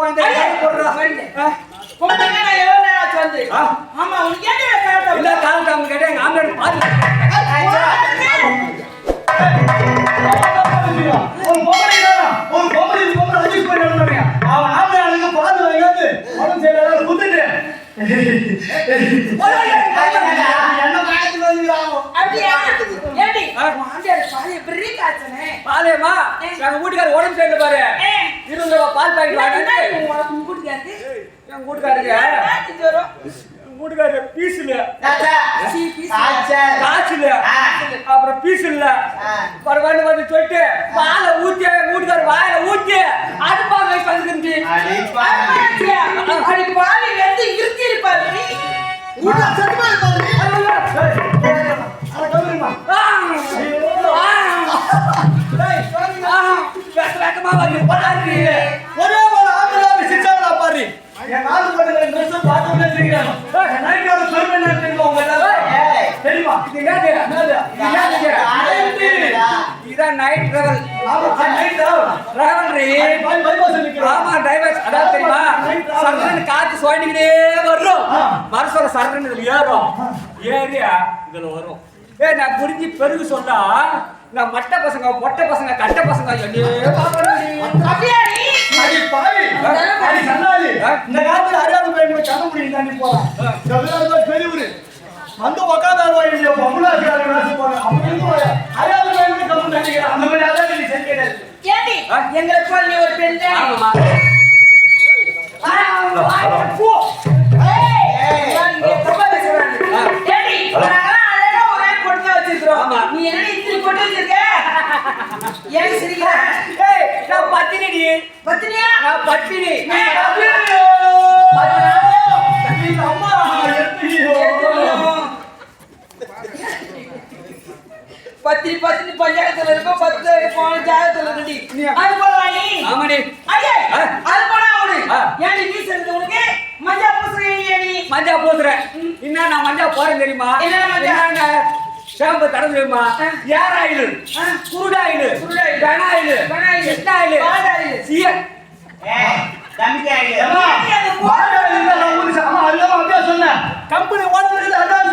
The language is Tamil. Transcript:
கொஞ்சம் போடுறா கொஞ்சம் நான் எவ்வளவு நேரம் ஆச்சு வந்து ஆமா உனக்கு கேட்கல காட்ட இல்ல காலத்தை அவங்க கேட்டா எங்க ஆம்பளை பாத்து ஒரு பொம்பளை அடிச்சு போயிட்டு அவன் ஆம்பளை பாத்து வாங்காது அவன் செய்யல குத்துட்டு என்ன பாத்து வந்துறாங்க அப்படியே ஏடி ஆண்டே பாலே பெரிய காச்சனே பாலேமா எங்க வீட்டுக்காரர் உடம்பு சரியில்லை பாரு இருங்க பால் பாக்கெட் வாங்க உங்க வீட்டுக்காரருக்கு எங்க வீட்டுக்காரருக்கு வீட்டுக்காரரு பீஸ் இல்ல காசு இல்ல அப்புறம் பீஸ் இல்ல பரவாயில்ல வந்து சொல்லிட்டு பாலை ஊத்தி வீட்டுக்காரர் வாயில ஊத்தி அடுப்பாக வச்சு வந்துருந்து அடி பாலே வந்து இருத்தி இருப்பாரு வீட்டுல சட்டுமா ஒரே ஒரு ஆம்பளை சிச்சாங்களா பாரு என் நாலு படத்துல நிமிஷம் பார்த்து வச்சிருக்காங்க நைட்டோட பெருமை நினைக்கிறீங்க உங்க தெரியுமா இதான் நைட் டிராவல் நைட் ஆமா டிரைவர் அதாவது தெரியுமா சரண் காத்து சுவாண்டிக்கிட்டே வரும் மரசோட சரண் இதுல ஏறும் ஏரியா இதுல வரும் நான் புரிஞ்சு பெருகு சொன்னா நான் மட்ட பசங்க பொட்டை பசங்க கட்ட பசங்க இந்த காலத்துல அறியாத பையன் கண்ண முடியும் தாண்டி போறான் பெரியவரு வந்து உக்காந்து பொம்பளை அறியாத பையன் கம்மு நினைக்கிறேன் அந்த மாதிரி அதான் நீ செஞ்சு எங்களை போல நீ ஒரு பெண் நீ என்ன இத்திரி போட்டு வச்சிருக்க ஏன் சிரிக்கிற நான் பத்தினி பத்தினியா நான் பத்தினி அம்மா பத்தினி பத்தினி பஞ்சாயத்துல இருக்க 10 போன ஜாதகத்துல ரெடி அது போல நீ ஆமாடி ஐயே அது போல அவரு ஏன் நீ செஞ்சது உனக்கு மஞ்சா பூசுறீங்க நீ மஞ்சா போதுறேன் என்ன நான் மஞ்சா போறேன் தெரியுமா என்ன மஞ்சா ஷாம்பு தரம் தெரியுமா ஏர் ஆயில் குருடாயில் கனாயில் செட்டாயில் சியர் கம்பெனி ஓடுறது அதான்